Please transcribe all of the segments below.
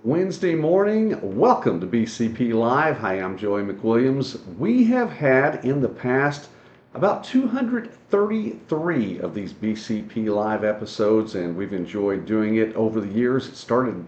Wednesday morning. Welcome to BCP Live. Hi, I'm Joey McWilliams. We have had in the past about 233 of these BCP Live episodes, and we've enjoyed doing it over the years. It started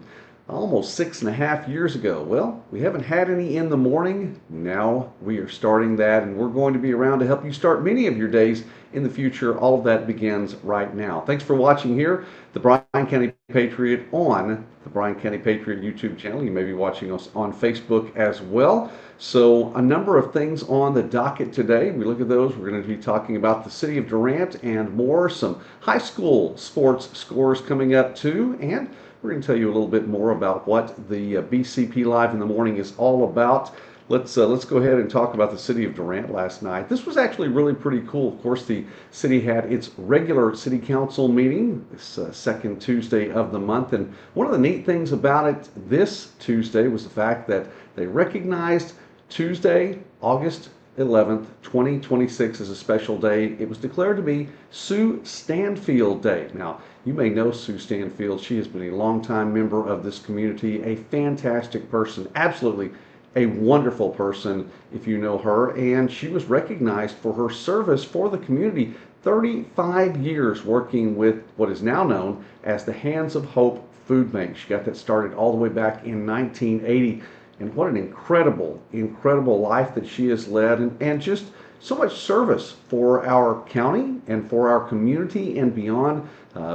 almost 6.5 years ago. Well, we haven't had any in the morning. Now we are starting that, and we're going to be around to help you start many of your days in the future. All of that begins right now. Thanks for watching here, the Bryan County Patriot on the Bryan County Patriot YouTube channel. You may be watching us on Facebook as well. So a number of things on the docket today. We look at those. We're going to be talking about the city of Durant and more, some high school sports scores coming up too, and we're going to tell you a little bit more about what the BCP Live in the morning is all about. Let's go ahead and talk about the city of Durant last night. This was actually really pretty cool. Of course, the city had its regular city council meeting this second Tuesday of the month, and one of the neat things about it this Tuesday was the fact that they recognized Tuesday, August 11th, 2026 as a special day. It was declared to be Sue Stanfield Day. Now, you may know Sue Stanfield. She has been a longtime member of this community, a fantastic person, absolutely a wonderful person if you know her, and she was recognized for her service for the community. 35 years working with what is now known as the Hands of Hope Food Bank. She got that started all the way back in 1980. And what an incredible, incredible life that she has led, and just so much service for our county and for our community and beyond,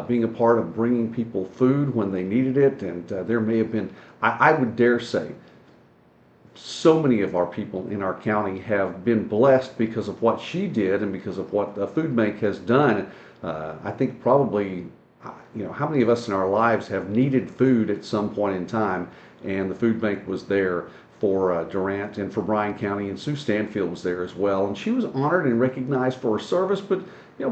being a part of bringing people food when they needed it. And there may have been, I would dare say, so many of our people in our county have been blessed because of what she did and because of what the food bank has done. I think probably, how many of us in our lives have needed food at some point in time, and the food bank was there for Durant and for Bryan County, and Sue Stanfield was there as well, and she was honored and recognized for her service, but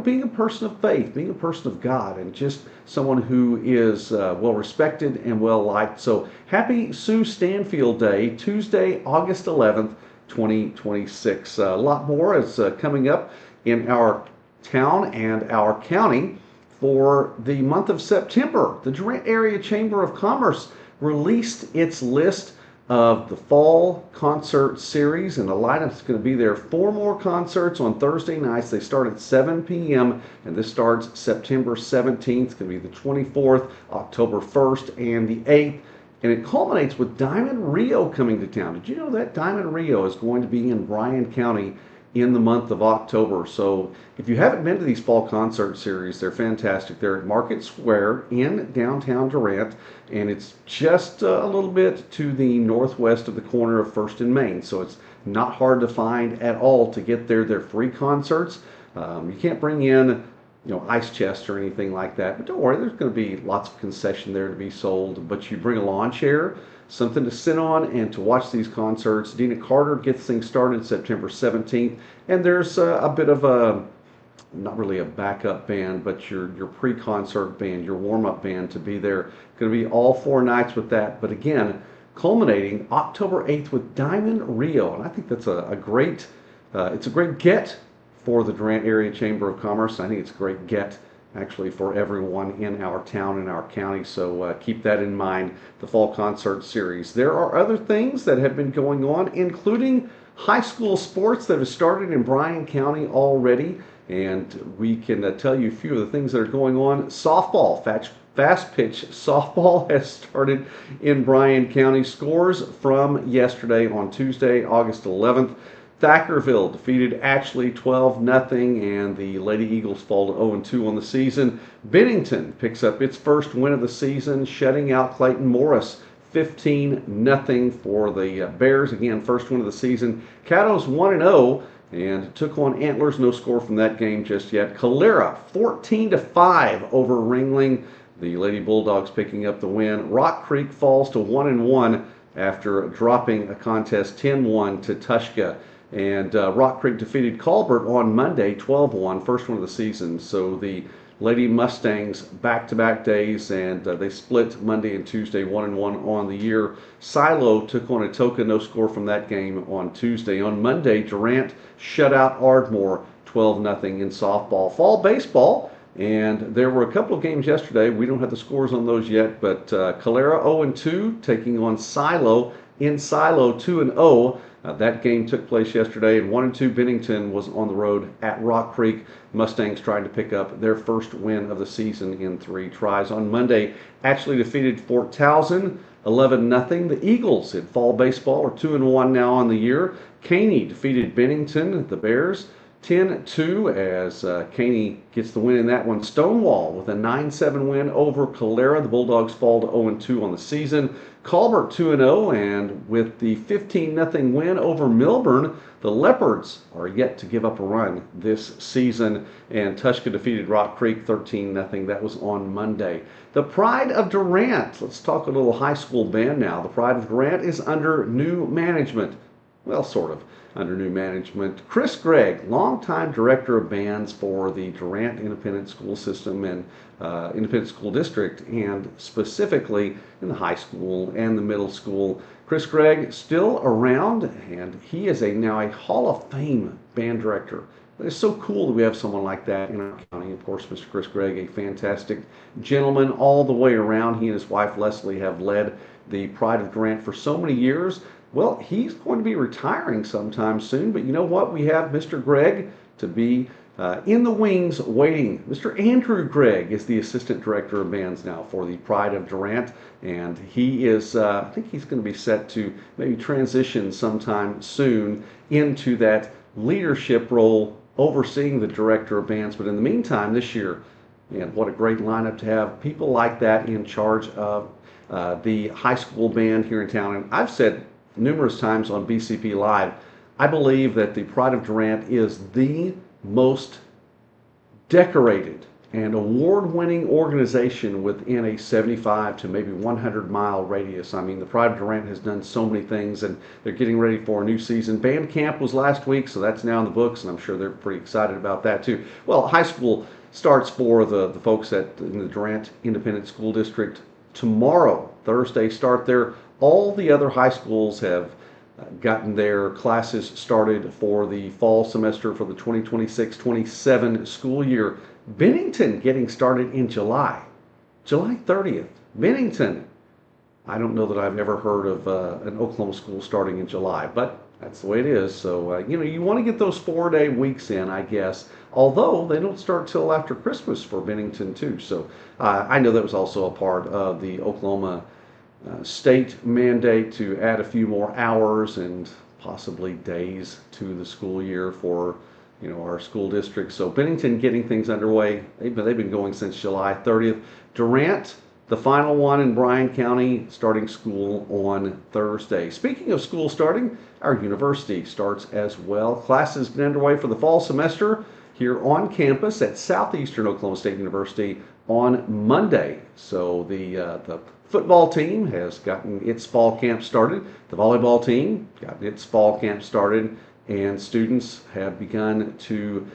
being a person of faith, being a person of God, and just someone who is well respected and well liked. So happy Sue Stanfield Day, Tuesday, August 11th, 2026. A lot more is coming up in our town and our county for the month of September. The Durant Area Chamber of Commerce released its list of the fall concert series, and the lineup is going to be there. 4 more concerts on Thursday nights. They start at 7 p.m. and this starts September 17th. It's going to be the 24th, October 1st, and the 8th. And it culminates with Diamond Rio coming to town. Did you know that Diamond Rio is going to be in Bryan County in the month of October? So if you haven't been to these fall concert series, they're fantastic. They're at Market Square in downtown Durant, and it's just a little bit to the northwest of the corner of First and Main. So it's not hard to find at all to get there. They're free concerts. You can't bring in ice chest or anything like that, but don't worry, there's going to be lots of concession there to be sold. But you bring a lawn chair, something to sit on, and to watch these concerts. Dina Carter gets things started September 17th, and there's a bit of a, not really a backup band, but your pre-concert band, your warm-up band to be there. Going to be all 4 nights with that, but again, culminating October 8th with Diamond Rio, and I think that's a great, it's a great get for the Durant Area Chamber of Commerce. I think it's a great get actually for everyone in our town and our county. So keep that in mind, the fall concert series. There are other things that have been going on, including high school sports that have started in Bryan County already. And we can tell you a few of the things that are going on. Softball, fast pitch softball has started in Bryan County. Scores from yesterday on Tuesday, August 11th. Thackerville defeated Ashley 12-0, and the Lady Eagles fall to 0-2 on the season. Bennington picks up its first win of the season, shutting out Clayton Morris 15-0 for the Bears. Again, first win of the season. Caddo's 1-0 and took on Antlers. No score from that game just yet. Calera 14-5 over Ringling. The Lady Bulldogs picking up the win. Rock Creek falls to 1-1 after dropping a contest 10-1 to Tushka. And Rock Creek defeated Colbert on Monday, 12-1, first one of the season. So the Lady Mustangs back-to-back days, and they split Monday and Tuesday, 1-1 on the year. Silo took on Atoka, no score from that game on Tuesday. On Monday, Durant shut out Ardmore, 12-0 in softball. Fall baseball And there were a couple of games yesterday. We don't have the scores on those yet, but Calera 0-2 taking on Silo in Silo 2-0. That game took place yesterday, and 1-2 Bennington was on the road at Rock Creek. Mustangs trying to pick up their first win of the season in 3 tries. On Monday, actually defeated Fort Townsend 11-0. The Eagles in fall baseball are 2-1 now on the year. Caney defeated Bennington, the Bears, 10-2 as Caney gets the win in that one. Stonewall with a 9-7 win over Calera. The Bulldogs fall to 0-2 on the season. Colbert 2-0, and with the 15-0 win over Milburn, the Leopards are yet to give up a run this season. And Tushka defeated Rock Creek 13-0. That was on Monday. The Pride of Durant. Let's talk a little high school band now. The Pride of Durant is under new management. Well, sort of under new management. Chris Gregg, longtime director of bands for the Durant Independent School System and Independent School District, and specifically in the high school and the middle school. Chris Gregg still around, and he is now a Hall of Fame band director. It's so cool that we have someone like that in our county. Of course, Mr. Chris Gregg, a fantastic gentleman all the way around. He and his wife Leslie have led the Pride of Durant for so many years. Well, he's going to be retiring sometime soon, but you know what? We have Mr. Gregg to be in the wings waiting. Mr. Andrew Gregg is the assistant director of bands now for the Pride of Durant, and he is, I think he's going to be set to maybe transition sometime soon into that leadership role, overseeing the director of bands. But in the meantime, this year, man, what a great lineup to have people like that in charge of the high school band here in town. And I've said numerous times on BCP Live, I believe that the Pride of Durant is the most decorated and award-winning organization within a 75 to maybe 100-mile radius. I mean, the Pride of Durant has done so many things, and they're getting ready for a new season. Band camp was last week, so that's now in the books, and I'm sure they're pretty excited about that too. Well, high school starts for the folks in the Durant Independent School District tomorrow. Thursday start there. All the other high schools have gotten their classes started for the fall semester for the 2026-27 school year. Bennington getting started in July 30th. Bennington. I don't know that I've ever heard of an Oklahoma school starting in July, but that's the way it is. So, you want to get those 4-day weeks in, I guess, although they don't start till after Christmas for Bennington, too. So, I know that was also a part of the Oklahoma state mandate to add a few more hours and possibly days to the school year for our school district. So Bennington getting things underway. They've been going since July 30th. Durant, the final one in Bryan County, starting school on Thursday. Speaking of school starting, our university starts as well. Classes have been underway for the fall semester here on campus at Southeastern Oklahoma State University on Monday. So the football team has gotten its fall camp started. The volleyball team gotten its fall camp started, and students have begun to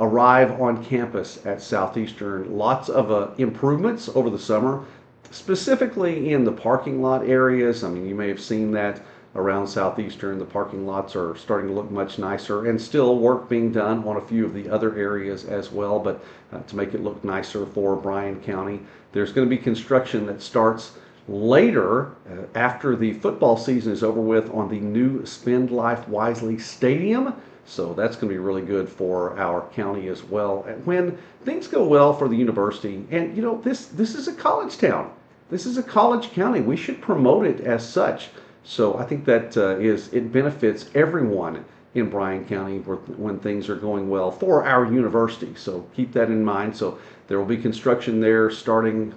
arrive on campus at Southeastern. Lots of improvements over the summer, specifically in the parking lot areas. I mean, you may have seen that around Southeastern. The parking lots are starting to look much nicer, and still work being done on a few of the other areas as well, but to make it look nicer for Bryan County. There's going to be construction that starts later after the football season is over with on the new Spend Life Wisely Stadium. So that's going to be really good for our county as well. And when things go well for the university, and this is a college town. This is a college county. We should promote it as such. So I think that it benefits everyone in Bryan County when things are going well for our university. So keep that in mind. So there will be construction there starting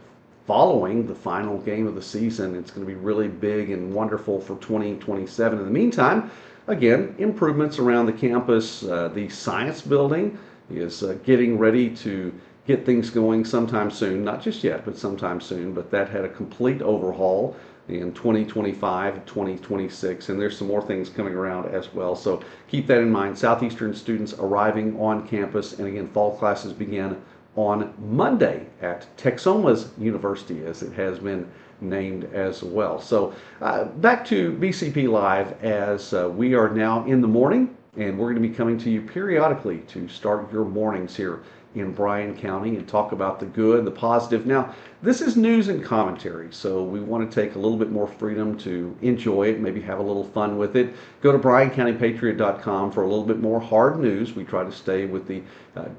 following the final game of the season. It's going to be really big and wonderful for 2027. In the meantime, again, improvements around the campus. The science building is getting ready to get things going sometime soon. Not just yet, but sometime soon. But that had a complete overhaul in 2025, 2026, and there's some more things coming around as well. So keep that in mind. Southeastern students arriving on campus, and again, fall classes begin on Monday at Texoma's University, as it has been named as well. So back to BCP Live, as we are now in the morning, and we're going to be coming to you periodically to start your mornings here in Bryan County and talk about the good, the positive. Now, this is news and commentary, so we want to take a little bit more freedom to enjoy it, maybe have a little fun with it. Go to BryanCountyPatriot.com for a little bit more hard news. We try to stay with the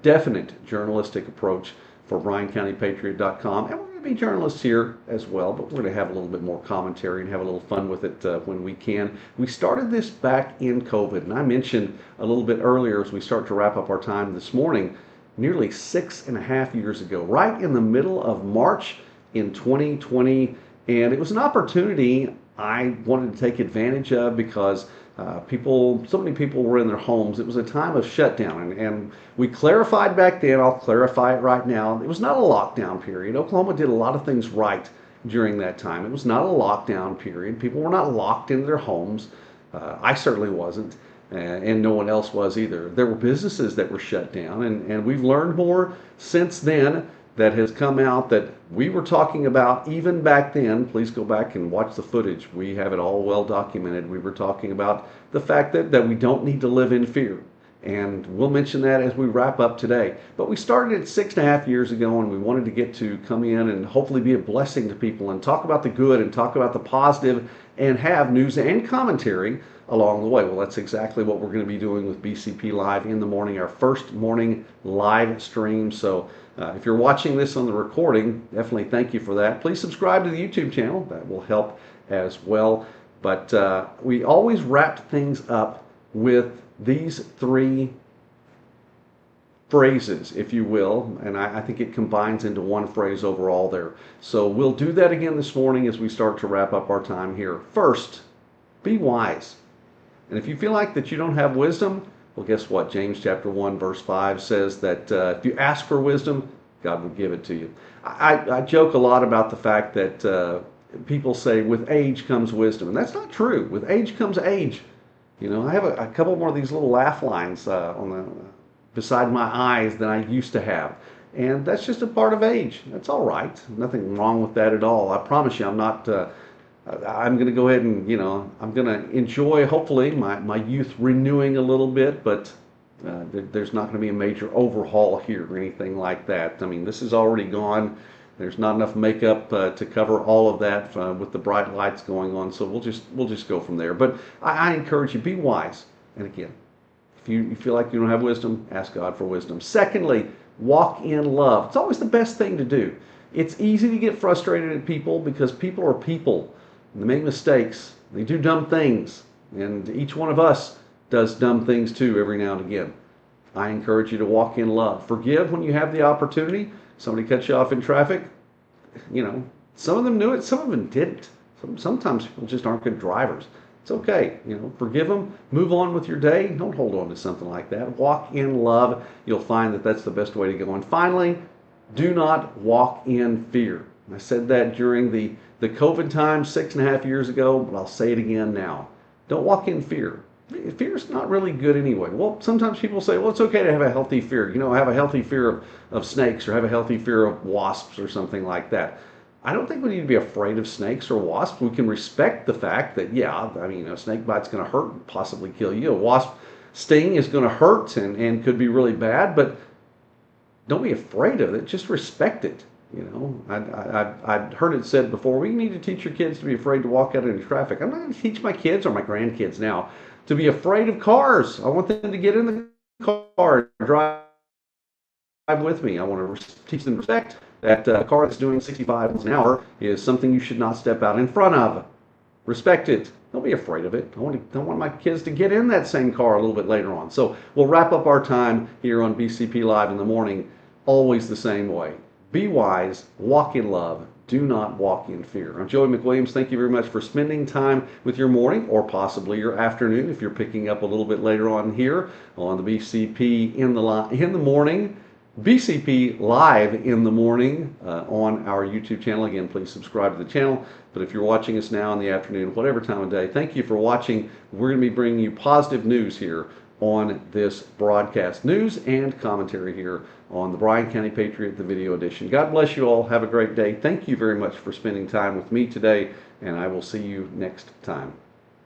definite journalistic approach for BryanCountyPatriot.com, and we're going to be journalists here as well, but we're going to have a little bit more commentary and have a little fun with it when we can. We started this back in COVID, and I mentioned a little bit earlier as we start to wrap up our time this morning, nearly 6.5 years ago, right in the middle of March in 2020, and it was an opportunity I wanted to take advantage of because so many people were in their homes. It was a time of shutdown, and we clarified back then, I'll clarify it right now, it was not a lockdown period. Oklahoma did a lot of things right during that time. It was not a lockdown period. People were not locked into their homes. I certainly wasn't, and no one else was either. There were businesses that were shut down, and we've learned more since then that has come out that we were talking about even back then. Please go back and watch the footage. We have it all well documented. We were talking about the fact that we don't need to live in fear. And we'll mention that as we wrap up today. But we started it 6.5 years ago, and we wanted to get to come in and hopefully be a blessing to people and talk about the good and talk about the positive and have news and commentary along the way. Well, that's exactly what we're going to be doing with BCP Live in the morning, our first morning live stream. So if you're watching this on the recording, definitely thank you for that. Please subscribe to the YouTube channel. That will help as well. But we always wrap things up with these three phrases, if you will, and I think it combines into one phrase overall there. So we'll do that again this morning as we start to wrap up our time here. First, be wise. And if you feel like that you don't have wisdom, well, guess what? James chapter 1, verse 5 says that if you ask for wisdom, God will give it to you. I joke a lot about the fact that people say with age comes wisdom, and that's not true. With age comes age. You know, I have a couple more of these little laugh lines beside my eyes than I used to have. And that's just a part of age. That's all right. Nothing wrong with that at all. I promise you, I'm not... I'm going to go ahead and, I'm going to enjoy, hopefully, my youth renewing a little bit, but there's not going to be a major overhaul here or anything like that. I mean, this is already gone. There's not enough makeup to cover all of that with the bright lights going on, so we'll just go from there. But I encourage you, be wise. And again, if you feel like you don't have wisdom, ask God for wisdom. Secondly, walk in love. It's always the best thing to do. It's easy to get frustrated at people because people are people. They make mistakes. They do dumb things. And each one of us does dumb things too every now and again. I encourage you to walk in love. Forgive when you have the opportunity. Somebody cuts you off in traffic. Some of them knew it, some of them didn't. Sometimes people just aren't good drivers. It's okay. Forgive them. Move on with your day. Don't hold on to something like that. Walk in love. You'll find that that's the best way to go. And finally, do not walk in fear. I said that during the COVID time 6.5 years ago, but I'll say it again now. Don't walk in fear. Fear is not really good anyway. Well, sometimes people say, well, it's okay to have a healthy fear. Have a healthy fear of snakes or have a healthy fear of wasps or something like that. I don't think we need to be afraid of snakes or wasps. We can respect the fact that, a snake bite's going to hurt and possibly kill you. A wasp sting is going to hurt and could be really bad, but don't be afraid of it. Just respect it. I've heard it said before, we need to teach your kids to be afraid to walk out into traffic. I'm not going to teach my kids or my grandkids now to be afraid of cars. I want them to get in the car and drive with me. I want to teach them respect that a car that's doing 65 miles an hour is something you should not step out in front of. Respect it. Don't be afraid of it. I want my kids to get in that same car a little bit later on. So we'll wrap up our time here on BCP Live in the morning always the same way. Be wise, walk in love, do not walk in fear. I'm Joey McWilliams. Thank you very much for spending time with your morning or possibly your afternoon if you're picking up a little bit later on here on the BCP in the morning, BCP Live in the morning on our YouTube channel. Again, please subscribe to the channel. But if you're watching us now in the afternoon, whatever time of day, thank you for watching. We're going to be bringing you positive news here on this broadcast. News and commentary here on the Bryan County Patriot, the video edition. God bless you all. Have a great day. Thank you very much for spending time with me today, and I will see you next time.